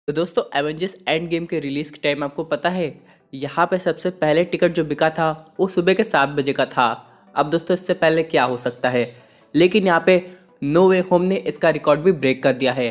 तो दोस्तों Avengers end game के रिलीज के टाइम आपको पता है यहाँ पे सबसे पहले टिकट जो बिका था वो सुबह के 7 बजे का था। अब दोस्तों इससे पहले क्या हो सकता है, लेकिन यहाँ पे नो वे होम ने इसका रिकॉर्ड भी ब्रेक कर दिया है।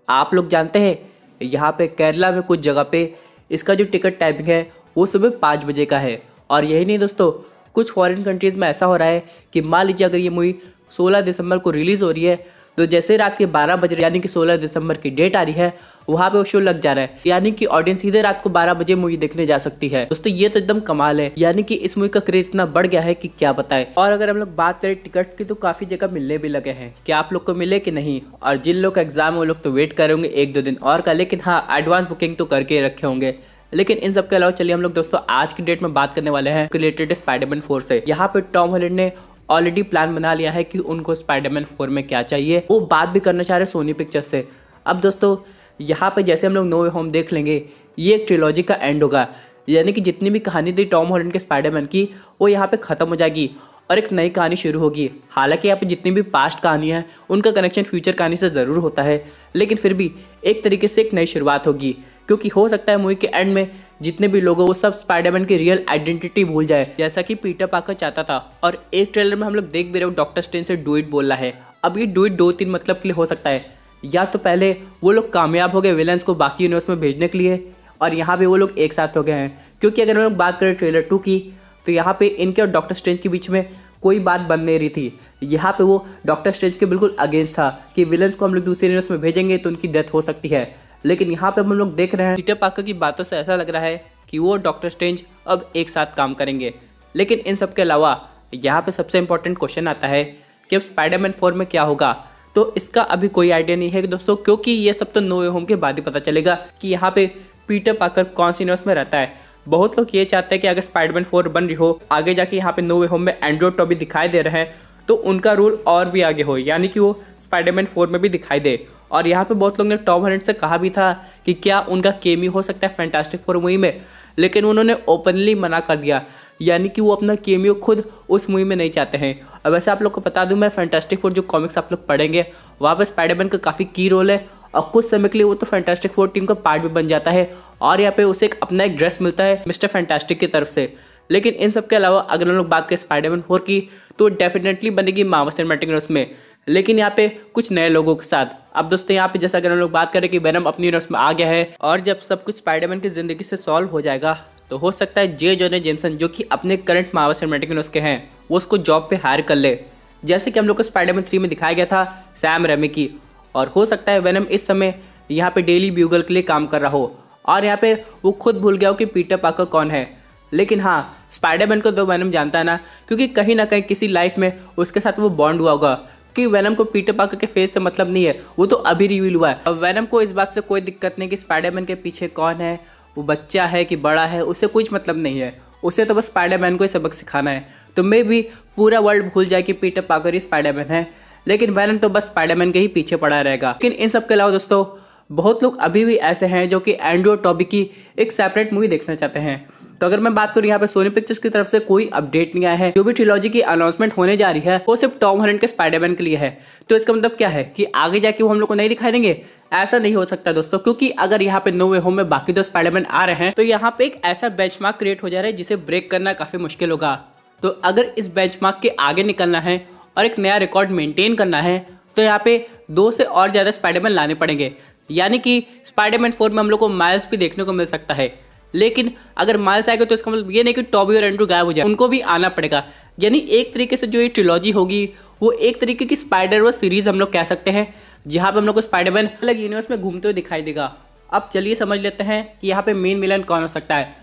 आप लोग जानते हैं यहाँ पे केरला में कुछ जगह पे इसका जो टिकट टाइमिंग है वो सुबह 5 बजे का है। और यही नहीं दोस्तों, कुछ फॉरेन कंट्रीज़ में ऐसा हो रहा है कि मान लीजिए अगर ये मूवी 16 दिसंबर को रिलीज़ हो रही है तो जैसे रात के 12 बजे यानी कि 16 दिसंबर की डेट आ रही है वहाँ पे वो शो लग जा रहा है, यानी कि ऑडियंस सीधे रात को 12 बजे मूवी देखने जा सकती है। दोस्तों ये तो एकदम कमाल है, यानी कि इस मूवी का क्रेज इतना बढ़ गया है कि क्या बताएं। और अगर हम लोग बात करें टिकट्स की तो काफी जगह मिलने भी लगे हैं। क्या आप लोग को मिले कि नहीं? और जिन लोग का एग्जाम है वो लोग तो वेट करेंगे 1-2 दिन और का, लेकिन हाँ एडवांस बुकिंग तो करके रखे होंगे। लेकिन इन सब के अलावा चलिए हम लोग दोस्तों आज की डेट में बात करने वाले हैं रिलेटेड स्पाइडरमैन 4 से। यहाँ पे टॉम हॉलैंड ने ऑलरेडी प्लान बना लिया है कि उनको स्पाइडरमैन 4 में क्या चाहिए, वो बात भी करना चाह रहे सोनी पिक्चर्स से। अब दोस्तों यहाँ पे जैसे हम लोग नो वे होम देख लेंगे, ये एक ट्रिलॉजी का एंड होगा, यानी कि जितनी भी कहानी थी टॉम हॉलैंड के स्पाइडरमैन की वो यहाँ पे खत्म हो जाएगी और एक नई कहानी शुरू होगी। हालांकि यहाँ पे जितनी भी पास्ट कहानी है उनका कनेक्शन फ्यूचर कहानी से ज़रूर होता है, लेकिन फिर भी एक तरीके से एक नई शुरुआत होगी, क्योंकि हो सकता है मूवी के एंड में जितने भी लोग वो सब स्पाइडरमैन की रियल आइडेंटिटी भूल जाए, जैसा कि पीटर पार्कर चाहता था। और एक ट्रेलर में हम लोग देख भी रहे हो डॉक्टर स्ट्रेंज से डू इट बोल रहा है। अब ये डू इट 2-3 मतलब के लिए हो सकता है, या तो पहले वो लोग कामयाब हो गए विलन्स को बाकी यूनिवर्स में भेजने के लिए और यहाँ पे वो लोग एक साथ हो गए हैं। क्योंकि अगर हम लोग बात करें ट्रेलर 2 की तो यहाँ पे इनके और डॉक्टर स्ट्रेंज के बीच में कोई बात बन नहीं रही थी। यहाँ पे वो डॉक्टर स्ट्रेंज के बिल्कुल अगेंस्ट था कि विलन्स को हम लोग दूसरे यूनिवर्स में भेजेंगे तो उनकी डेथ हो सकती है। लेकिन यहाँ पे हम लोग देख रहे हैं पीटर पार्कर की बातों से ऐसा लग रहा है कि वो डॉक्टर स्ट्रेंज अब एक साथ काम करेंगे। लेकिन इन सब के अलावा यहाँ पे सबसे इंपॉर्टेंट क्वेश्चन आता है कि अब स्पाइडरमैन 4 में क्या होगा। तो इसका अभी कोई आइडिया नहीं है दोस्तों, क्योंकि ये सब तो नो वे होम के बाद ही पता चलेगा कि यहाँ पे पीटर पार्कर कौन सी यूनिवर्स में रहता है। बहुत लोग ये चाहते हैं कि अगर स्पाइडरमैन 4 बन रही हो आगे जाके यहाँ पे नो वे होम में एंड्रू टॉबी दिखाई दे रहे हैं तो उनका रोल और भी आगे हो, यानी कि वो स्पाइडरमैन 4 में भी दिखाई दे। और यहाँ पे बहुत लोग ने टॉम हॉलैंड से कहा भी था कि क्या उनका केमी हो सकता है फैंटास्टिक 4 मूवी में, लेकिन उन्होंने ओपनली मना कर दिया, यानी कि वो अपना केमियो खुद उस मूवी में नहीं चाहते हैं। अब वैसे आप लोग को बता दूं मैं, फैंटास्टिक 4 जो कॉमिक्स आप लोग पढ़ेंगे वहाँ पर स्पाइडरमैन का काफ़ी की रोल है और कुछ समय के लिए वो तो फैंटास्टिक 4 टीम का पार्ट भी बन जाता है और यहाँ पे उसे अपना एक ड्रेस मिलता है मिस्टर फैंटास्टिक की तरफ से। लेकिन इन सब के अलावा अगर हम लोग बात करें स्पाइडरमैन 4 की तो डेफिनेटली बनेगी मार्वल सिनेमैटिक यूनिवर्स में, लेकिन यहाँ पे कुछ नए लोगों के साथ। अब दोस्तों यहाँ पे जैसा अगर हम लोग बात करें कि वेनम अपनी यूनिवर्स में आ गया है और जब सब कुछ स्पाइडरमैन की जिंदगी से सॉल्व हो जाएगा तो हो सकता है जे जोना जेमसन जो कि अपने करंट मार्वल सिनेमैटिक यूनिवर्स के हैं वो उसको जॉब पे हायर कर ले, जैसे कि हम लोग को स्पाइडरमैन 3 में दिखाया गया था सैम रेमी की। और हो सकता है वेनम इस समय यहाँ पे डेली ब्यूगल के लिए काम कर रहा हो और यहाँ पे वो खुद भूल गया हो कि पीटर पार्कर कौन है। लेकिन हाँ, स्पाइडरमैन को तो वेनम जानता है ना, क्योंकि कहीं ना कहीं किसी लाइफ में उसके साथ वो बॉन्ड हुआ होगा कि वेनम को पीटर पार्कर के फेस से मतलब नहीं है, वो तो अभी रिवील हुआ है। अब वेनम को इस बात से कोई दिक्कत नहीं कि स्पाइडरमैन के पीछे कौन है, वो बच्चा है कि बड़ा है, उससे कुछ मतलब नहीं है, उसे तो बस स्पाइडरमैन को ही सबक सिखाना है। तो मे भी पूरा वर्ल्ड भूल जाए कि पीटर पार्कर ही स्पाइडरमैन है, लेकिन वेनम तो बस स्पाइडरमैन के ही पीछे पड़ा रहेगा। लेकिन इन सब के अलावा दोस्तों बहुत लोग अभी भी ऐसे हैं जो कि एंड्रू टॉबी की एक सेपरेट मूवी देखना चाहते हैं। तो अगर मैं बात करूँ यहाँ पे सोनी पिक्चर्स की तरफ से कोई अपडेट नहीं आया है। जो भी ट्रिलॉजी की अनाउंसमेंट होने जा रही है वो सिर्फ टॉम हॉलैंड के स्पाइडरमैन के लिए है। तो इसका मतलब क्या है कि आगे जाके वो हम लोग को नहीं दिखाई देंगे? ऐसा नहीं हो सकता दोस्तों, क्योंकि अगर यहाँ पे नो वे होम में बाकी 2 स्पाइडरमैन आ रहे हैं तो यहाँ पे एक ऐसा बेंचमार्क क्रिएट हो जा रहा है जिसे ब्रेक करना काफी मुश्किल होगा। तो अगर इस बेंचमार्क के आगे निकलना है और एक नया रिकॉर्ड मेंटेन करना है तो यहाँ पे 2 से और ज्यादा स्पाइडरमैन लाने पड़ेंगे, यानी कि स्पाइडरमैन 4 में हम लोग को माइल्स भी देखने को मिल सकता है। लेकिन अगर माइल्स आएगा तो इसका मतलब ये नहीं कि टॉबी और एंड्रू गायब हो जाए, उनको भी आना पड़ेगा। यानी एक तरीके से जो ये ट्रिलॉजी होगी वो एक तरीके की स्पाइडरवर्स सीरीज हम लोग कह सकते हैं, जहाँ पे हम लोग को स्पाइडरमैन अलग यूनिवर्स में घूमते हुए दिखाई देगा। अब चलिए समझ लेते हैं कि यहाँ पे मेन विलन कौन हो सकता है।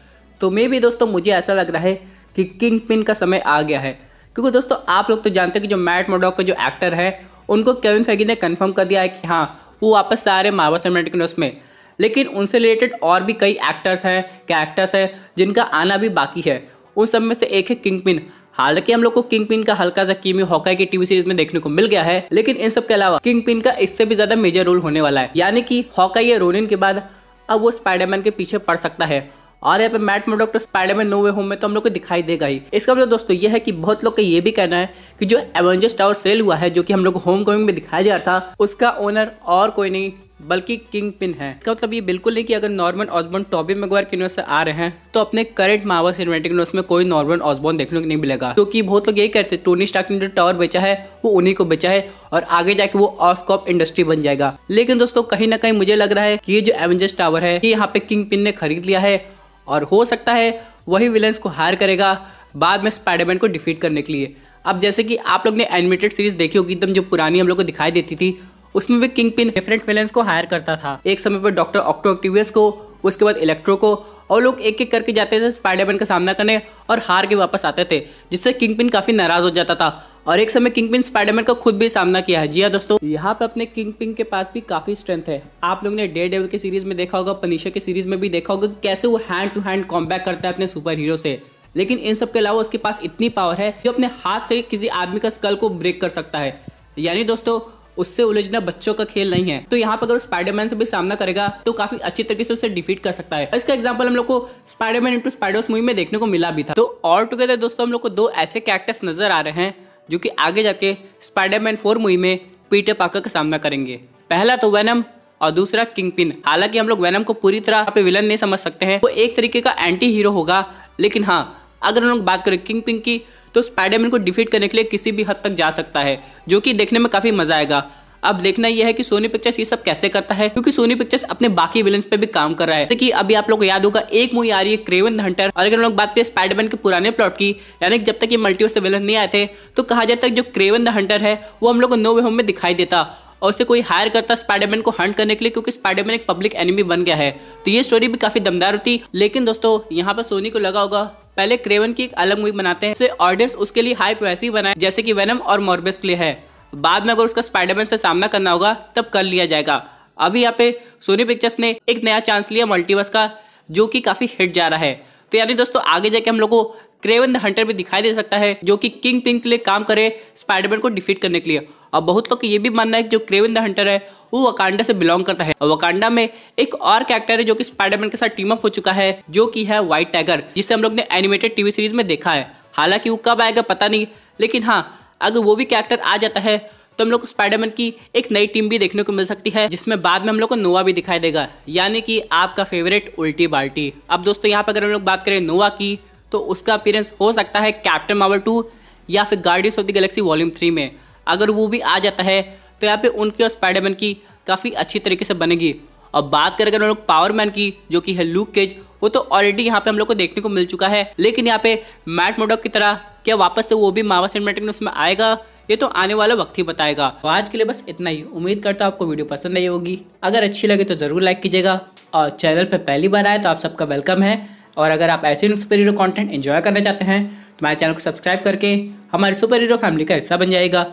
तो मे भी दोस्तों मुझे ऐसा लग रहा है कि किंग पिन का समय आ गया है, क्योंकि दोस्तों आप लोग तो जानते हैं कि जो मैट मोडॉक का जो एक्टर है उनको केविन फेगी ने कन्फर्म कर दिया है कि हाँ वो वापस आ रहे मार्वल सिनेमैटिक यूनिवर्स में। लेकिन उनसे रिलेटेड और भी कई एक्टर्स हैं, कैरेक्टर्स हैं जिनका आना भी बाकी है। उन सब में से एक है किंग पिन। हालांकि हम लोग को किंग पिन का हल्का सा कीमी हॉकाई की टीवी सीरीज में देखने को मिल गया है, लेकिन इन सब के अलावा किंग पिन का इससे भी ज्यादा मेजर रोल होने वाला है, यानी कि हॉकाई या रोनिन के बाद अब वो स्पाइडरमैन के पीछे पड़ सकता है। और यहाँ पे मैट मोडॉक तो स्पाइडरमैन नो वे होम में तो हम लोग को दिखाई देगा ही। इसका मतलब दोस्तों ये है कि बहुत लोग का ये भी कहना है कि जो एवेंजर्स टावर सेल हुआ है जो कि हम लोग को होम कमिंग में दिखाया जा रहा था उसका ओनर और कोई नहीं बल्कि किंग पिन है। इसका मतलब ये बिल्कुल नहीं कि अगर नॉर्मन ऑसबॉर्न टोबी मैगवायर के यूनिवर्स से आ रहे हैं तो अपने करंट मार्वल सिनेमैटिक यूनिवर्स में कोई नॉर्मन ऑसबॉर्न देखने को नहीं मिलेगा, क्योंकि बहुत लोग यही कहते हैं टोनी स्टार्क ने जो टावर बेचा है वो उन्हीं को बेचा है और आगे जाके वो ऑस्कॉप इंडस्ट्री बन जाएगा। लेकिन दोस्तों कहीं ना कहीं मुझे लग रहा है कि ये जो एवेंजर्स टावर है ये यहाँ पे किंग पिन ने खरीद लिया है और हो सकता है वही विलन्स को हायर करेगा बाद में स्पाइडरमैन को डिफीट करने के लिए। अब जैसे कि आप लोग ने एनिमेटेड सीरीज देखी होगी एकदम जो पुरानी हम लोग को दिखाई देती थी, उसमें भी किंग पिन डिफरेंट विलन्स को हायर करता था। एक समय पर डॉक्टर ऑक्टोवियस को, उसके बाद इलेक्ट्रो को, और लोग एक एक करके जाते थे स्पाइडरमैन का सामना करने और हार के वापस आते थे, जिससे किंग पिन काफी नाराज हो जाता था और एक समय किंग पिन स्पाइडरमैन का खुद भी सामना किया है। जी हाँ दोस्तों, यहाँ पे अपने किंग पिन के पास भी काफी स्ट्रेंथ है। आप लोग ने डेयरडेविल की सीरीज में देखा होगा, पनिशर की सीरीज में भी देखा होगा कि कैसे वो हैंड टू हैंड कॉम्बैट करता है अपने सुपर हीरो से। लेकिन इन सब के अलावा उसके पास इतनी पावर है कि अपने हाथ से किसी आदमी का स्कल को ब्रेक कर सकता है। यानी दोस्तों उससे उलझना बच्चों का खेल नहीं है। तो यहाँ पर अगर स्पाइडरमैन से भी सामना करेगा तो काफी अच्छी तरीके से उसे डिफीट कर सकता है। इसका एग्जांपल हम लोग को स्पाइडरमैन इनटू स्पाइडर्स मूवी में देखने को मिला भी था। तो ऑल टुगेदर दोस्तों हम लोग को दो ऐसे कैरेक्टर्स नजर आ रहे हैं जो कि आगे जाके स्पाइडरमैन 4 मूवी में पीटर पार्कर का सामना करेंगे। पहला तो वेनम और दूसरा किंग पिन। हालांकि हम लोग वेनम को पूरी तरह पे विलन नहीं समझ सकते हैं, वो एक तरीके का एंटी हीरो होगा। लेकिन हाँ, अगर हम लोग बात करें किंग पिन की तो स्पाइडरमैन को डिफीट करने के लिए किसी भी हद तक जा सकता है, जो कि देखने में काफी मजा आएगा। अब देखना यह है कि सोनी पिक्चर्स ये सब कैसे करता है, क्योंकि सोनी पिक्चर्स अपने बाकी विलन्स पे भी काम कर रहा है। कि अभी आप लोग को याद होगा एक मूवी आ रही है क्रेवन द हंटर, और अगर हम लोग बात करें स्पाइडरमैन के पुराने प्लॉट की, यानी कि जब तक ये मल्टीवर्स से विलन नहीं आए थे तो कहा जाता है जो क्रेवन द हंटर है वो हम लोग को नो वे होम में दिखाई देता और उसे कोई हायर करता स्पाइडरमैन को हंट करने के लिए, क्योंकि स्पाइडरमैन एक पब्लिक एनिमी बन गया है। तो ये स्टोरी भी काफी दमदार होती। लेकिन दोस्तों यहाँ पर सोनी को लगा होगा पहले क्रेवन की एक अलग मूवी बनाते हैं, ऑडियंस उसके लिए हाइप वैसे ही बनाए जैसे कि वेनम और मॉर्बियस के लिए है। बाद में अगर उसका स्पाइडरमैन से सामना करना होगा तब कर लिया जाएगा। अभी यहाँ पे सोनी पिक्चर्स ने एक नया चांस लिया मल्टीवर्स का, जो कि काफी हिट जा रहा है। तो यानी दोस्तों आगे जाके हम लोग को क्रेवन द हंटर भी दिखाई दे सकता है, जो कि किंग पिन के लिए काम करे स्पाइडरमैन को डिफीट करने के लिए। और बहुत लोग को ये भी मानना है कि जो क्रेवन द हंटर है वो वकांडा से बिलोंग करता है, और वकांडा में एक और कैरेक्टर है जो कि स्पाइडरमैन के साथ टीम अप हो चुका है, जो कि है व्हाइट टाइगर, जिसे हम लोग ने एनिमेटेड टीवी सीरीज में देखा है। हालांकि वो कब आएगा पता नहीं, लेकिन हाँ अगर वो भी कैरेक्टर आ जाता है तो हम लोग को स्पाइडरमैन की एक नई टीम भी देखने को मिल सकती है, जिसमें बाद में हम लोग को नोवा भी दिखाई देगा, यानी कि आपका फेवरेट उल्टी बाल्टी। अब दोस्तों यहाँ पर अगर हम लोग बात करें नोवा की तो उसका अपीयरेंस हो सकता है कैप्टन मार्वल 2 या फिर guardians of the Galaxy volume 3 में। अगर वो भी आ जाता है तो यहाँ पे उनकी और स्पाइडरमैन की काफ़ी अच्छी तरीके से बनेगी। और बात करें अगर हम लोग पावर मैन की, जो कि है लूक केज, वो तो ऑलरेडी यहाँ पे हम लोग को देखने को मिल चुका है। लेकिन यहाँ पे मैट मोडॉक की तरह क्या वापस से वो भी मार्वल सिनेमैटिक यूनिवर्स में आएगा, ये तो आने वाला वक्त ही बताएगा। तो आज के लिए बस इतना ही। उम्मीद करता हूँ आपको वीडियो पसंद आई होगी। अगर अच्छी लगे तो ज़रूर लाइक कीजिएगा, और चैनल पर पहली बार आए तो आप सबका वेलकम है। और अगर आप ऐसे सुपर हीरो कंटेंट एंजॉय करना चाहते हैं तो हमारे चैनल को सब्सक्राइब करके हमारी सुपर हीरो फैमिली का हिस्सा बन जाएगा।